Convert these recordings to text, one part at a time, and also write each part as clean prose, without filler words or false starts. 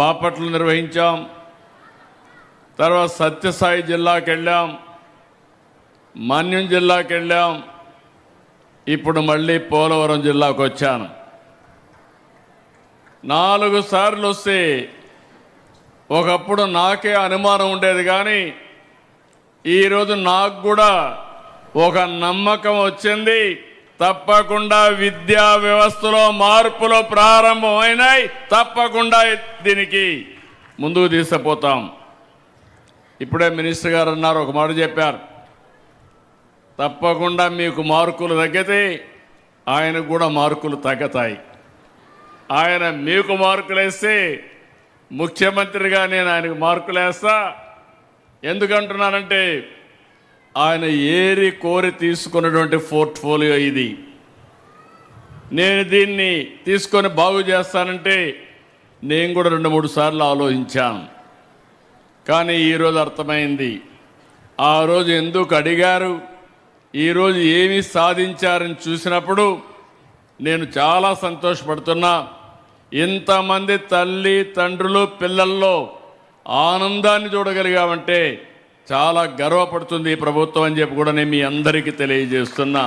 బాపట్ల నిర్వహించాం. తర్వాత సత్యసాయి జిల్లాకి వెళ్ళాం, మన్యం జిల్లాకి వెళ్ళాం, ఇప్పుడు మళ్ళీ పోలవరం జిల్లాకు వచ్చాను. 4 సార్లు వస్తే ఒకప్పుడు నాకే అనుమానం ఉండేది, కానీ ఈరోజు నాకు కూడా ఒక నమ్మకం వచ్చింది. తప్పకుండా విద్యా వ్యవస్థలో మార్పులు ప్రారంభమైనాయి. తప్పకుండా దీనికి ముందుకు తీసుకుపోతాం. ఇప్పుడే మినిస్టర్ గారు అన్నారు, ఒక మాట చెప్పారు, తప్పకుండా మీకు మార్కులు తగ్గితే ఆయనకు కూడా మార్కులు తగ్గుతాయి. ఆయన మీకు మార్కులు వేస్తే ముఖ్యమంత్రిగా నేను ఆయనకు మార్కులు వేస్తా. ఎందుకంటున్నానంటే ఆయన ఏరి కోరి తీసుకున్నటువంటి పోర్ట్ఫోలియో ఇది. నేను దీన్ని తీసుకొని బాగు చేస్తానంటే నేను కూడా 2-3 సార్లు ఆలోచించాను. కానీ ఈరోజు అర్థమైంది, ఆ రోజు ఎందుకు అడిగారు, ఈరోజు ఏమి సాధించారని చూసినప్పుడు నేను చాలా సంతోషపడుతున్నా. ఇంతమంది తల్లి తండ్రులు పిల్లల్లో ఆనందాన్ని చూడగలిగామంటే చాలా గర్వపడుతుంది ఈ ప్రభుత్వం అని చెప్పి కూడా నేను మీ అందరికీ తెలియజేస్తున్నా.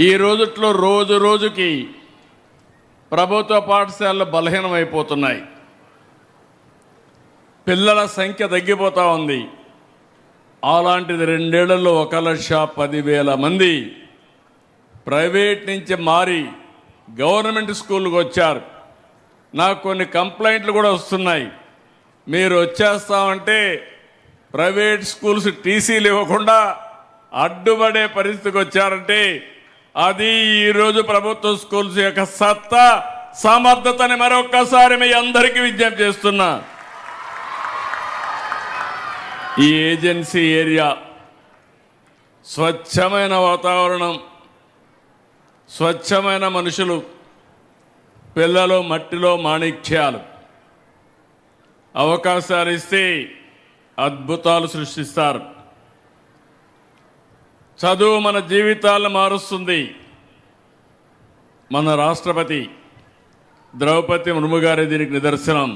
ఈ రోజుట్లో రోజు రోజుకి ప్రభుత్వ పాఠశాలలు బలహీనమైపోతున్నాయి. పిల్లల సంఖ్య తగ్గిపోతూ ఉంది. అలాంటిది 2 ఏళ్లలో 1,10,000 మంది ప్రైవేట్ నుంచి మారి గవర్నమెంట్ స్కూల్కి వచ్చారు. నాకు కొన్ని కంప్లైంట్లు కూడా వస్తున్నాయి. మీరు వచ్చేస్తామంటే ప్రైవేట్ స్కూల్స్ టీసీలు ఇవ్వకుండా అడ్డుపడే పరిస్థితికి వచ్చారంటే అది ఈరోజు ప్రభుత్వ స్కూల్స్ యొక్క సత్తా సమర్థతని మరొక్కసారి మీ అందరికీ విజ్ఞప్తి చేస్తున్నా. ఈ ఏజెన్సీ ఏరియా స్వచ్ఛమైన వాతావరణం, స్వచ్ఛమైన మనుషులు, పిల్లలు మట్టిలో మాణిక్యాలు. అవకాశాలు ఇస్తే అద్భుతాలు సృష్టిస్తారు. చదువు మన జీవితాలను మారుస్తుంది. మన రాష్ట్రపతి ద్రౌపది ముర్ము గారి దీనికి నిదర్శనం.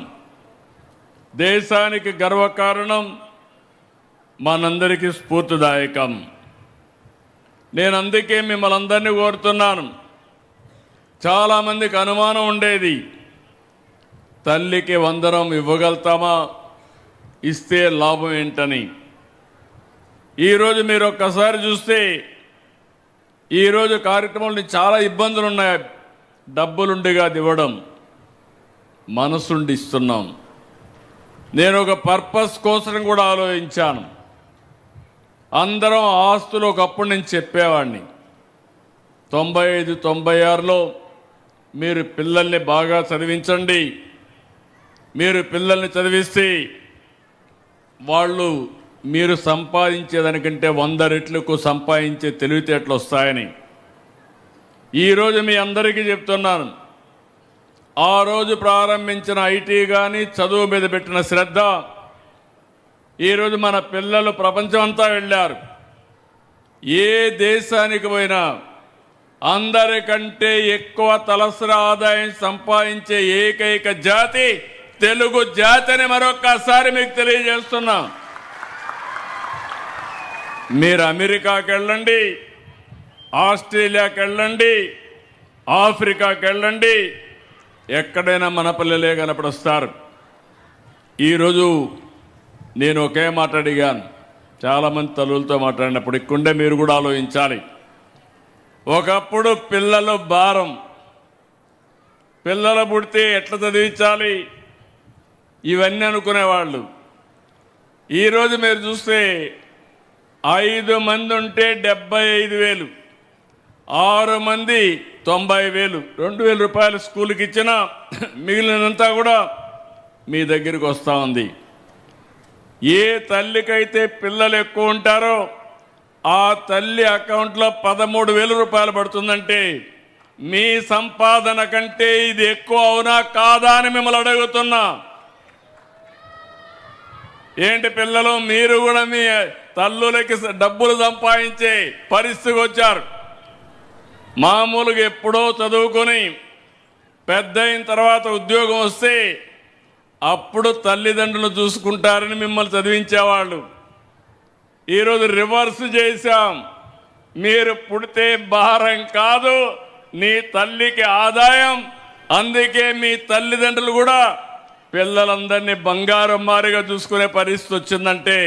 దేశానికి గర్వకారణం, మనందరికీ స్ఫూర్తిదాయకం. నేను అందుకే మిమ్మల్ని అందరినీ కోరుతున్నాను. చాలామందికి అనుమానం ఉండేది, తల్లికి వందనం ఇవ్వగలుగుతామా, ఇస్తే లాభం ఏంటని. ఈరోజు మీరు ఒక్కసారి చూస్తే ఈరోజు కార్యక్రమంలో చాలా ఇబ్బందులు ఉన్నాయి. డబ్బులుండిగా ఇవ్వడం, మనసుండి ఇస్తున్నాం. నేను ఒక పర్పస్ కోసం కూడా ఆలోచించాను. అందరం ఆస్తులు ఒకప్పుడు నేను చెప్పేవాడిని, 95-96లో మీరు పిల్లల్ని బాగా చదివించండి, మీరు పిల్లల్ని చదివిస్తే వాళ్ళు మీరు సంపాదించేదానికంటే 100 రెట్లకు సంపాదించే తెలివితేటలు వస్తాయని ఈరోజు మీ అందరికీ చెప్తున్నాను. ఆ రోజు ప్రారంభించిన ఐటీ కానీ చదువు మీద పెట్టిన శ్రద్ధ, ఈరోజు మన పిల్లలు ప్రపంచమంతా వెళ్ళారు. ఏ దేశానికి పోయినా అందరికంటే ఎక్కువ తలసరి ఆదాయం సంపాదించే ఏకైక జాతి తెలుగు జాతిని మరొక్కసారి మీకు తెలియజేస్తున్నా. మీరు అమెరికాకి వెళ్ళండి, ఆస్ట్రేలియాకి వెళ్ళండి, ఆఫ్రికాకి వెళ్ళండి, ఎక్కడైనా మన పిల్లలే కనపడొస్తారు. ఈరోజు నేను ఒకే మాట అడిగాను, చాలామంది తల్లులతో మాట్లాడినప్పుడు ఇక్కడే మీరు కూడా ఆలోచించాలి. ఒకప్పుడు పిల్లలు భారం, పిల్లలు పుడితే ఎట్లా చదివించాలి ఇవన్నీ అనుకునేవాళ్ళు. ఈరోజు మీరు చూస్తే 5 మంది ఉంటే 75,000, 6 మంది 90,000, 2,000 రూపాయలు స్కూల్కి ఇచ్చినా మిగిలినంతా కూడా మీ దగ్గరికి వస్తూ ఉంది. ఏ తల్లికైతే పిల్లలు ఎక్కువ ఉంటారో ఆ తల్లి అకౌంట్లో 13,000 రూపాయలు పడుతుందంటే మీ సంపాదన కంటే ఇది ఎక్కువ అవునా కాదా అని మిమ్మల్ని అడుగుతున్నా. ఏంటి పిల్లలు, మీరు కూడా మీ తల్లులకి డబ్బులు సంపాదించే పరిస్థితికి వచ్చారు. మామూలుగా ఎప్పుడో చదువుకొని పెద్ద అయిన తర్వాత ఉద్యోగం వస్తే అప్పుడు తల్లిదండ్రులు చూసుకుంటారని మిమ్మల్ని చదివించేవాళ్ళు. ఈరోజు రివర్స్ చేశాం. మీరు పుడితే భారం కాదు, నీ తల్లికి ఆదాయం. అందుకే మీ తల్లిదండ్రులు కూడా పిల్లలందరినీ బంగారం మారిగా చూసుకునే పరిస్థితి వచ్చిందంటే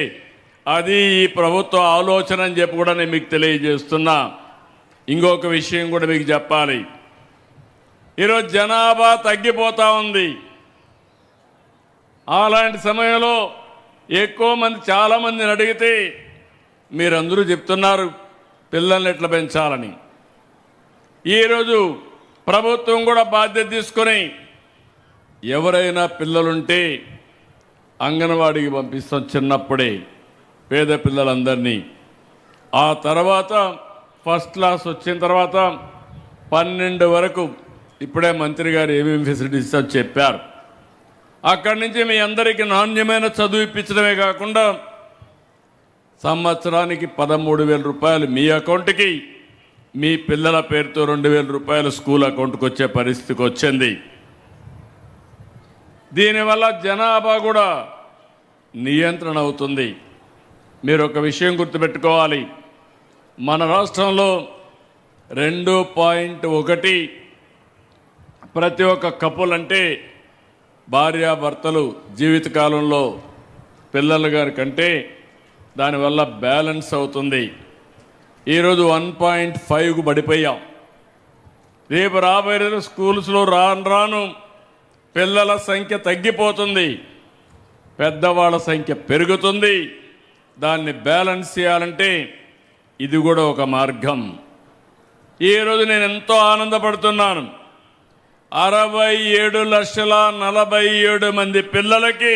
అది ఈ ప్రభుత్వ ఆలోచన అని చెప్పి కూడా నేను మీకు తెలియజేస్తున్నా. ఇంకొక విషయం కూడా మీకు చెప్పాలి. ఈరోజు జనాభా తగ్గిపోతూ ఉంది. అలాంటి సమయంలో ఎక్కువ మంది చాలామందిని అడిగితే మీరందరూ చెప్తున్నారు పిల్లల్ని ఎట్లా పెంచాలని. ఈరోజు ప్రభుత్వం కూడా బాధ్యత తీసుకొని ఎవరైనా పిల్లలుంటే అంగన్వాడీకి పంపిస్తాం చిన్నప్పుడే పేద పిల్లలందరినీ. ఆ తర్వాత ఫస్ట్ క్లాస్ వచ్చిన తర్వాత 12 వరకు ఇప్పుడే మంత్రి గారు ఏమేమి ఫెసిలిటీస్ చెప్పారు. అక్కడి నుంచి మీ అందరికీ నాణ్యమైన చదువు ఇప్పించడమే కాకుండా సంవత్సరానికి 13,000 రూపాయలు మీ అకౌంట్కి, మీ పిల్లల పేరుతో 2,000 రూపాయలు స్కూల్ అకౌంట్కి వచ్చే పరిస్థితికి వచ్చింది. దీనివల్ల జనాభా కూడా నియంత్రణ అవుతుంది. మీరు ఒక విషయం గుర్తుపెట్టుకోవాలి. మన రాష్ట్రంలో 2.1 ప్రతి ఒక్క కపుల్ అంటే భార్యాభర్తలు జీవితకాలంలో పిల్లల గారి కంటే దానివల్ల బ్యాలెన్స్ అవుతుంది. ఈరోజు 1.5కు పడిపోయాం. రేపు రాబోయే స్కూల్స్లో రాను పిల్లల సంఖ్య తగ్గిపోతుంది, పెద్దవాళ్ళ సంఖ్య పెరుగుతుంది. దాన్ని బ్యాలెన్స్ చేయాలంటే ఇది కూడా ఒక మార్గం. ఈరోజు నేను ఎంతో ఆనందపడుతున్నాను. 67,47,000 మంది పిల్లలకి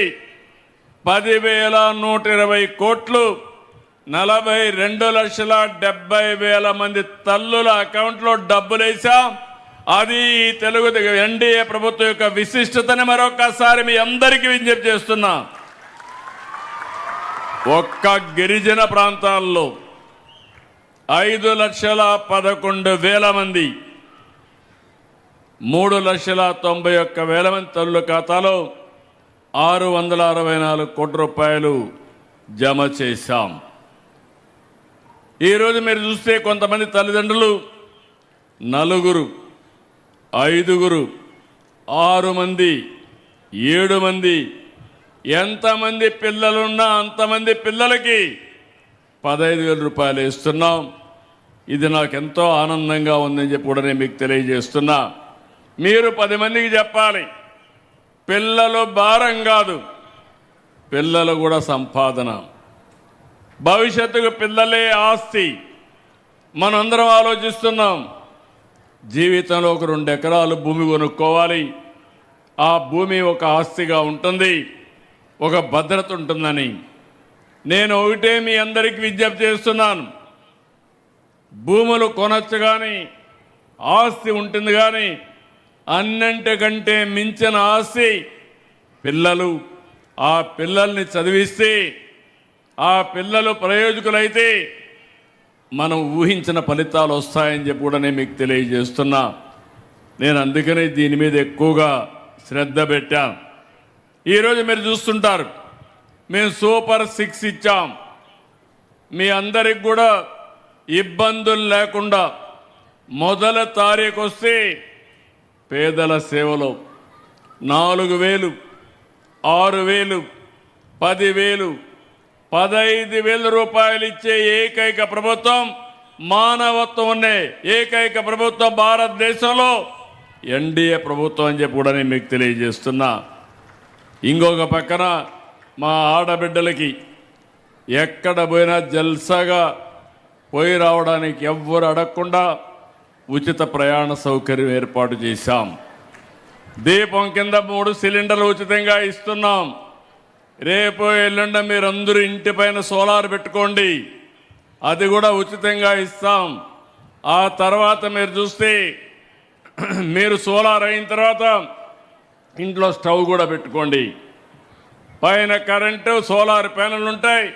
10,120 కోట్లు, 42,70,000 మంది తల్లుల అకౌంట్లో డబ్బులు వేసాం. అది తెలుగు ఎన్డీఏ ప్రభుత్వం యొక్క విశిష్టతని మరొకసారి మీ అందరికీ విజ్ఞప్తి చేస్తున్నా. ఒక్క గిరిజన ప్రాంతాల్లో 5,11,000 మంది, 3,91,000 మంది తల్లుల ఖాతాలో 664 కోట్ల రూపాయలు జమ చేశాం. ఈరోజు మీరు చూస్తే కొంతమంది తల్లిదండ్రులు 4, 5, 6 మంది, 7 మంది, ఎంతమంది పిల్లలున్నా అంతమంది పిల్లలకి 15,000 రూపాయలు ఇస్తున్నాం. ఇది నాకు ఎంతో ఆనందంగా ఉందని చెప్పి కూడా నేను మీకు తెలియజేస్తున్నా. మీరు 10 మందికి చెప్పాలి, పిల్లలు భారం కాదు, పిల్లలు కూడా సంపాదన. భవిష్యత్తుకు పిల్లలే ఆస్తి. మనందరం ఆలోచిస్తున్నాం, జీవితంలో ఒక 2 ఎకరాలు భూమి కొనుక్కోవాలి, ఆ భూమి ఒక ఆస్తిగా ఉంటుంది, ఒక భద్రత ఉంటుందని. నేను ఒకటే మీ అందరికీ విజ్ఞప్తి చేస్తున్నాను, భూములు కొనొచ్చు కానీ ఆస్తి ఉంటుంది కానీ అన్నింటికంటే మించిన ఆస్తి పిల్లలు. ఆ పిల్లల్ని చదివిస్తే ఆ పిల్లలు ప్రయోజకులైతే మనం ఊహించిన ఫలితాలు వస్తాయని చెప్పి కూడా నేను మీకు తెలియజేస్తున్నా. నేను అందుకనే దీని మీద ఎక్కువగా శ్రద్ధ పెట్టాను. ఈరోజు మీరు చూస్తుంటారు, మేము సూపర్ 6 ఇచ్చాం. మీ అందరికి కూడా ఇబ్బందులు లేకుండా మొదటి తారీఖు వస్తే పేదల సేవలో 4,000, 6,000, 10,000, 15,000 రూపాయలు ఇచ్చే ఏకైక ప్రభుత్వం, మానవత్వం ఉండే ఏకైక ప్రభుత్వం భారతదేశంలో ఎన్డీఏ ప్రభుత్వం అని చెప్పి కూడా నేను మీకు తెలియజేస్తున్నా. ఇంకొక పక్కన మా ఆడబిడ్డలకి ఎక్కడ పోయినా జల్సాగా పోయి రావడానికి ఎవ్వరు అడగకుండా ఉచిత ప్రయాణ సౌకర్యం ఏర్పాటు చేశాం. దీపం కింద 3 సిలిండర్లు ఉచితంగా ఇస్తున్నాం. రేపు ఎల్లుండి మీరందరూ ఇంటిపైన సోలార్ పెట్టుకోండి, అది కూడా ఉచితంగా ఇస్తాం. ఆ తర్వాత మీరు చూస్తే మీరు సోలార్ అయిన తర్వాత ఇంట్లో స్టవ్ కూడా పెట్టుకోండి. పైన కరెంటు సోలార్ ప్యానెల్ ఉంటాయి,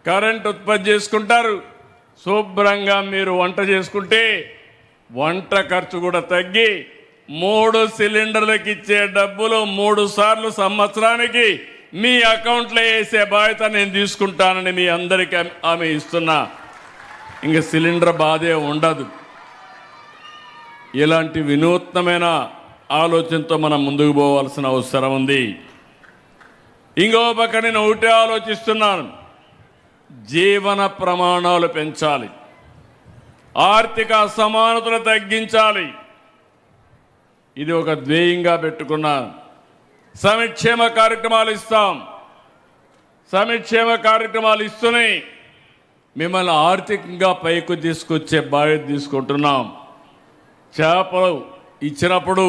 కరెంటు ఉత్పత్తి చేసుకుంటారు. శుభ్రంగా మీరు వంట చేసుకుంటే వంట ఖర్చు కూడా తగ్గి 3 సిలిండర్లకు ఇచ్చే డబ్బులు 3 సార్లు సంవత్సరానికి మీ అకౌంట్లో వేసే బాధ్యత నేను తీసుకుంటానని మీ అందరికీ హామీ ఇస్తున్నా. ఇంక సిలిండర్ బాధే ఉండదు. ఇలాంటి వినూత్నమైన ఆలోచనతో మనం ముందుకు పోవాల్సిన అవసరం ఉంది. ఇంకో పక్క నేను ఒకటే ఆలోచిస్తున్నాను, జీవన ప్రమాణాలు పెంచాలి, ఆర్థిక అసమానతలు తగ్గించాలి. ఇది ఒక ధ్యేయంగా పెట్టుకున్నాను. సంక్షేమ కార్యక్రమాలు ఇస్తాం. సంక్షేమ కార్యక్రమాలు ఇస్తూనే మిమ్మల్ని ఆర్థికంగా పైకి తీసుకొచ్చే బాధ్యత తీసుకుంటున్నాం. చేపలు ఇచ్చినప్పుడు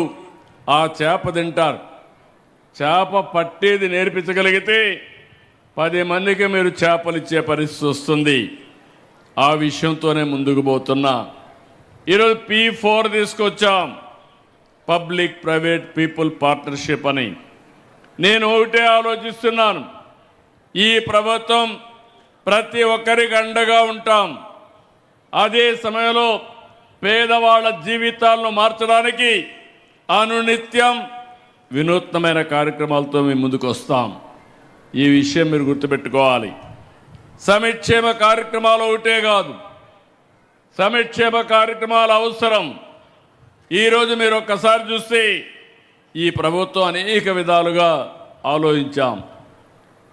ఆ చేప తింటారు. చేప పట్టేది నేర్పించగలిగితే 10 మందికి మీరు చేపలు ఇచ్చే పరిస్థితి వస్తుంది. ఆ విషయంతోనే ముందుకు పోతున్నా. ఈరోజు P4 తీసుకొచ్చాం, పబ్లిక్ ప్రైవేట్ పీపుల్ పార్ట్నర్షిప్ అని. నేను ఒకటే ఆలోచిస్తున్నాను, ఈ ప్రభుత్వం ప్రతి ఒక్కరికి అండగా ఉంటాం. అదే సమయంలో పేదవాళ్ళ జీవితాలను మార్చడానికి అనునిత్యం వినూత్నమైన కార్యక్రమాలతో మేము ముందుకు వస్తాం. ఈ విషయం మీరు గుర్తుపెట్టుకోవాలి. సంక్షేమ కార్యక్రమాలు ఒకటే కాదు, సంక్షేమ కార్యక్రమాలు అవసరం. ఈరోజు మీరు ఒక్కసారి చూస్తే ఈ ప్రభుత్వం అనేక విధాలుగా ఆలోచించాం.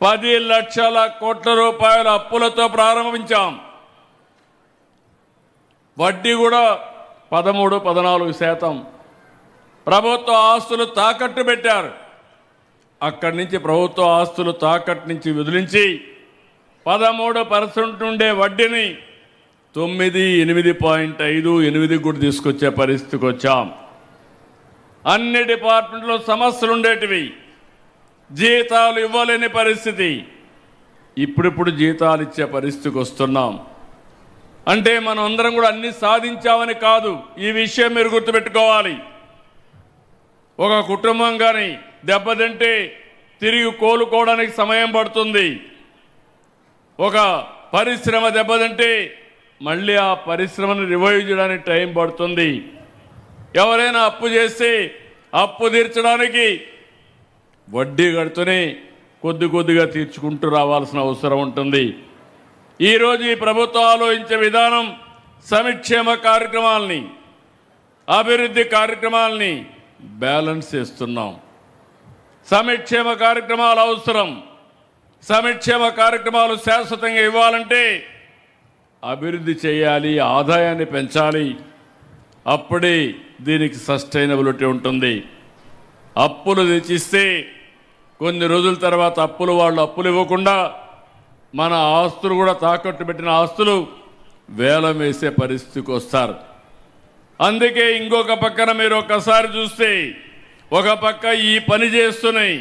10 లక్షల కోట్ల రూపాయల అప్పులతో ప్రారంభించాం. వడ్డీ కూడా 13-14%. ప్రభుత్వ ఆస్తులు తాకట్టు పెట్టారు. అక్కడి నుంచి ప్రభుత్వ ఆస్తులు తాకట్టు నుంచి విదిలించి 13% ఉండే వడ్డీని 9, 8.5, 8 కూడా తీసుకొచ్చే పరిస్థితికి వచ్చాం. అన్ని డిపార్ట్మెంట్లో సమస్యలు ఉండేటివి, జీతాలు ఇవ్వలేని పరిస్థితి. ఇప్పుడిప్పుడు జీతాలు ఇచ్చే పరిస్థితికి వస్తున్నాం. అంటే మనం అందరం కూడా అన్ని సాధించామని కాదు. ఈ విషయం మీరు గుర్తుపెట్టుకోవాలి. ఒక కుటుంబం కానీ దెబ్బతింటే తిరిగి కోలుకోవడానికి సమయం పడుతుంది. ఒక పరిశ్రమ దెబ్బతింటే మళ్ళీ ఆ పరిశ్రమను రివైవ్ చేయడానికి టైం పడుతుంది. ఎవరైనా అప్పు చేస్తే అప్పు తీర్చడానికి వడ్డీ కడుతూనే కొద్ది కొద్దిగా తీర్చుకుంటూ రావాల్సిన అవసరం ఉంటుంది. ఈరోజు ఈ ప్రభుత్వం ఆలోచించే విధానం సంక్షేమ కార్యక్రమాలని, అభివృద్ధి కార్యక్రమాలని బ్యాలెన్స్ చేస్తున్నాం. సంక్షేమ కార్యక్రమాలు అవసరం. సంక్షేమ కార్యక్రమాలు శాశ్వతంగా ఇవ్వాలంటే అభివృద్ధి చేయాలి, ఆదాయాన్ని పెంచాలి. అప్పుడే దీనికి సస్టైనబిలిటీ ఉంటుంది. అప్పులు తెచ్చిస్తే కొన్ని రోజుల తర్వాత వాళ్ళు అప్పులు ఇవ్వకుండా మన ఆస్తులు కూడా తాకట్టు పెట్టిన ఆస్తులు వేలం వేసే పరిస్థితికి వస్తారు. అందుకే ఇంకొక పక్కన మీరు ఒక్కసారి చూస్తే ఒక పక్క ఈ పని చేస్తున్నాయి,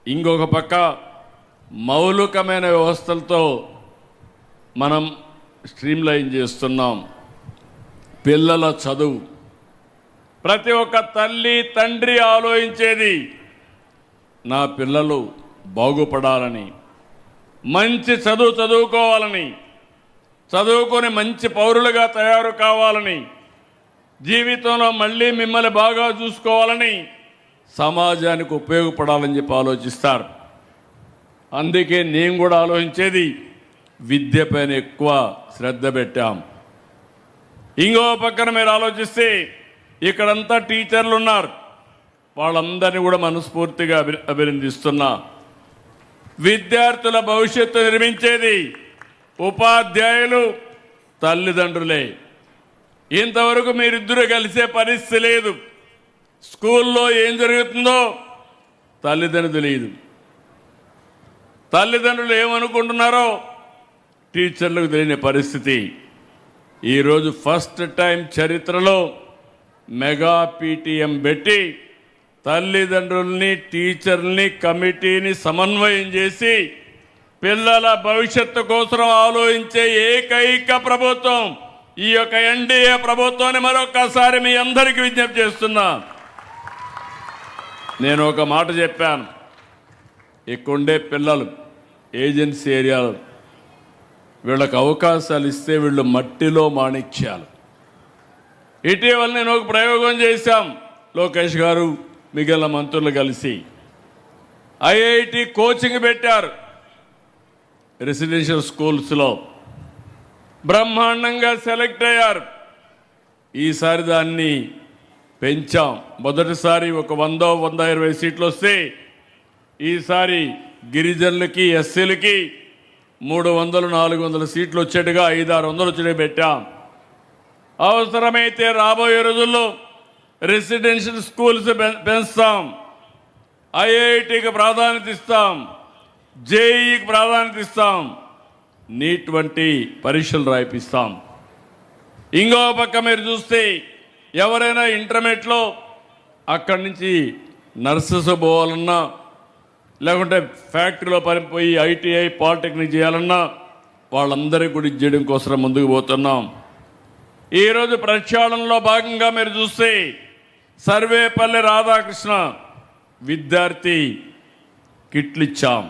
ఇంకొక పక్క మౌలికమైన వ్యవస్థలతో మనం స్ట్రీమ్లైన్ చేస్తున్నాం. పిల్లల చదువు ప్రతి ఒక్క తల్లి తండ్రి ఆలోచించేది నా పిల్లలు బాగుపడాలని, మంచి చదువుకోవాలని, చదువుకొని మంచి పౌరులుగా తయారు కావాలని, జీవితంలో మళ్ళీ మిమ్మల్ని బాగా చూసుకోవాలని, సమాజానికి ఉపయోగపడాలని చెప్పి ఆలోచిస్తారు. అందుకే నేను కూడా ఆలోచించేది విద్యపైన ఎక్కువ శ్రద్ధ పెట్టాం. ఇంకో పక్కన మీరు ఆలోచిస్తే ఇక్కడంతా టీచర్లు ఉన్నారు, వాళ్ళందరినీ కూడా మనస్ఫూర్తిగా అభినందిస్తున్నా. విద్యార్థుల భవిష్యత్తు నిర్మించేది ఉపాధ్యాయులు, తల్లిదండ్రులే. ఇంతవరకు మీరిద్దరూ కలిసే పరిస్థితి లేదు. స్కూల్లో ఏం జరుగుతుందో తల్లిదండ్రులు తెలియదు, తల్లిదండ్రులు ఏమనుకుంటున్నారో టీచర్లకు తెలియని పరిస్థితి. ఈరోజు ఫస్ట్ టైం చరిత్రలో మెగా PTM పెట్టి తల్లిదండ్రుల్ని, టీచర్ని, కమిటీని సమన్వయం చేసి పిల్లల భవిష్యత్తు కోసం ఆలోచించే ఏకైక ప్రభుత్వం ఈ యొక్క NDA ప్రభుత్వాన్ని మరొకసారి మీ అందరికీ విజ్ఞప్తి చేస్తున్నా. నేను ఒక మాట చెప్పాను, ఇక్కడుండే పిల్లలు ఏజెన్సీ ఏరియాలో వీళ్ళకు అవకాశాలు ఇస్తే వీళ్ళు మట్టిలో మాణిక్యాలు. ఇటీవల నేను ఒక ప్రయోగం చేశాం. లోకేష్ గారు మిగిలిన మంత్రులు కలిసి ఐఐటి కోచింగ్ పెట్టారు. రెసిడెన్షియల్ స్కూల్స్లో బ్రహ్మాండంగా సెలెక్ట్ అయ్యారు. ఈసారి దాన్ని పెంచాం. మొదటిసారి ఒక 100-120 సీట్లు వస్తే ఈసారి గిరిజనులకి ఎస్సీలకి 300-400 సీట్లు వచ్చేట్టుగా 500-600 వచ్చేట్టుగా పెట్టాం. అవసరమైతే రాబోయే రోజుల్లో రెసిడెన్షియల్ స్కూల్స్ పెంచుతాం, ఐఐటికి ప్రాధాన్యత ఇస్తాం, జేఈకి ప్రాధాన్యత ఇస్తాం, నీట్ వంటి పరీక్షలు రాయిపిస్తాం. ఇంకో పక్క మీరు చూస్తే ఎవరైనా ఇంటర్మీడియట్లో అక్కడి నుంచి నర్సెస్ పోవాలన్నా లేకుంటే ఫ్యాక్టరీలో పనిపోయి ఐటీఐ పాలిటెక్నిక్ చేయాలన్నా వాళ్ళందరికీ కూడా చేయడం కోసం ముందుకు పోతున్నాం. ఈరోజు ప్రక్షాళనలో భాగంగా మీరు చూస్తే సర్వేపల్లి రాధాకృష్ణ విద్యార్థి కిట్లు ఇచ్చాం.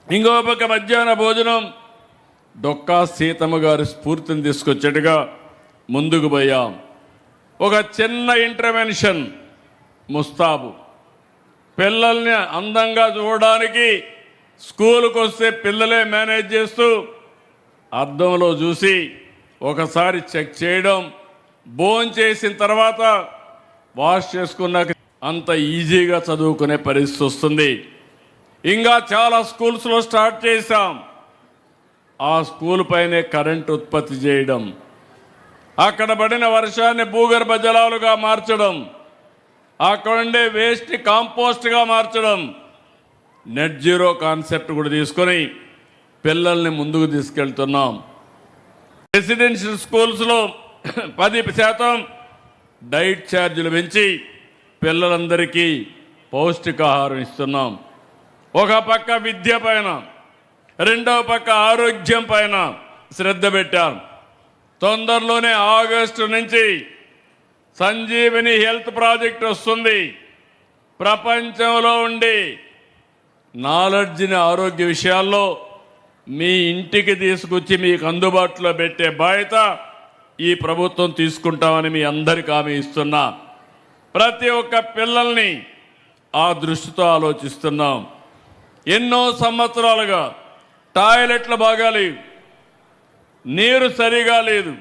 ఇంకో పక్క మధ్యాహ్న భోజనం డొక్కా సీతమ్మ గారి స్ఫూర్తిని తీసుకొచ్చేట్టుగా ముందుకు పోయాం. ఒక చిన్న ఇంటర్వెన్షన్ ముస్తాబు, పిల్లల్ని అందంగా చూడడానికి స్కూలుకు వస్తే పిల్లలే మేనేజ్ చేస్తూ అద్దంలో చూసి ఒకసారి చెక్ చేయడం, భోజనం చేసిన తర్వాత వాష్ చేసుకున్నాక అంత ఈజీగా చదువుకునే పరిస్థితి వస్తుంది. ఇంకా చాలా స్కూల్స్లో స్టార్ట్ చేశాం. ఆ స్కూల్ పైనే కరెంట్ ఉత్పత్తి చేయడం, అక్కడ పడిన వర్షాన్ని భూగర్భ జలాలుగా మార్చడం, అక్కడ ఉండే వేస్ట్ కాంపోస్ట్గా మార్చడం, నెట్ జీరో కాన్సెప్ట్ కూడా తీసుకొని పిల్లల్ని ముందుకు తీసుకెళ్తున్నాం. రెసిడెన్షియల్ స్కూల్స్లో 10% డైట్ ఛార్జీలు పెంచి పిల్లలందరికీ పౌష్టికాహారం ఇస్తున్నాం. ఒక పక్క విద్య పైన, రెండవ పక్క ఆరోగ్యం పైన శ్రద్ధ పెట్టాం. తొందరలోనే ఆగస్టు నుంచి సంజీవని హెల్త్ ప్రాజెక్ట్ వస్తుంది. ప్రపంచంలో ఉండి నాలెడ్జ్ని ఆరోగ్య విషయాల్లో మీ ఇంటికి తీసుకొచ్చి మీకు అందుబాటులో పెట్టే బాధ్యత ఈ ప్రభుత్వం తీసుకుంటామని మీ అందరికీ హామీ ఇస్తున్నా. ప్రతి ఒక్క పిల్లల్ని ఆ దృష్టితో ఆలోచిస్తున్నాం. ఎన్నో సంవత్సరాలుగా టాయిలెట్లు బాగాలేవు, నీరు సరిగా లేదు,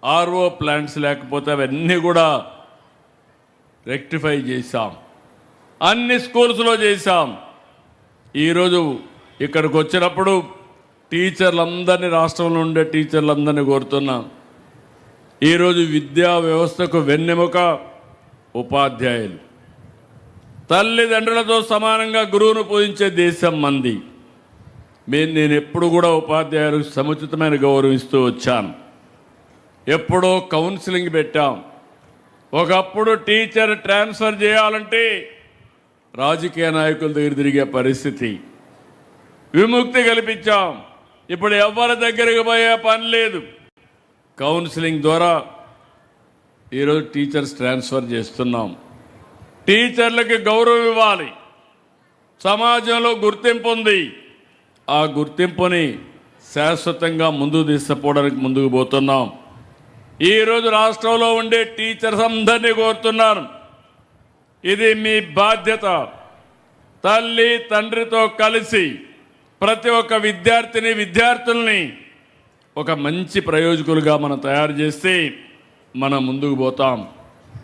ఆర్ఓ ప్లాంట్స్ లేకపోతే అవన్నీ కూడా రెక్టిఫై చేశాం, అన్ని స్కూల్స్లో చేశాం. ఈరోజు ఇక్కడికి వచ్చినప్పుడు టీచర్లందరినీ, రాష్ట్రంలో ఉండే టీచర్లందరినీ కోరుతున్నాం. ఈరోజు విద్యా వ్యవస్థకు వెన్నెముక ఉపాధ్యాయులు. తల్లిదండ్రులతో సమానంగా గురువును పూజించే దేశం మంది. నేను ఎప్పుడు కూడా ఉపాధ్యాయులకు సముచితమైన గౌరవం ఇస్తూ వచ్చాను. ఎప్పుడో కౌన్సిలింగ్ పెట్టాం. ఒకప్పుడు టీచర్ ట్రాన్స్ఫర్ చేయాలంటే రాజకీయ నాయకుల దగ్గర తిరిగే పరిస్థితి, విముక్తి కల్పించాం. ఇప్పుడు ఎవరి దగ్గరికి పోయే పని లేదు. కౌన్సిలింగ్ ద్వారా ఈరోజు టీచర్స్ ట్రాన్స్ఫర్ చేస్తున్నాం. టీచర్లకి గౌరవం ఇవ్వాలి. సమాజంలో గుర్తింపు ఉంది. ఆ గుర్తింపుని శాశ్వతంగా ముందుకు తీసుకుపోవడానికి ముందుకు పోతున్నాం. ఈరోజు రాష్ట్రంలో ఉండే టీచర్స్ అందరినీ కోరుతున్నాను, ఇది మీ బాధ్యత. తల్లి తండ్రితో కలిసి ప్రతి ఒక్క విద్యార్థిని విద్యార్థుల్ని ఒక మంచి ప్రయోజకులుగా మనం తయారు చేస్తే మనం ముందుకు పోతాం.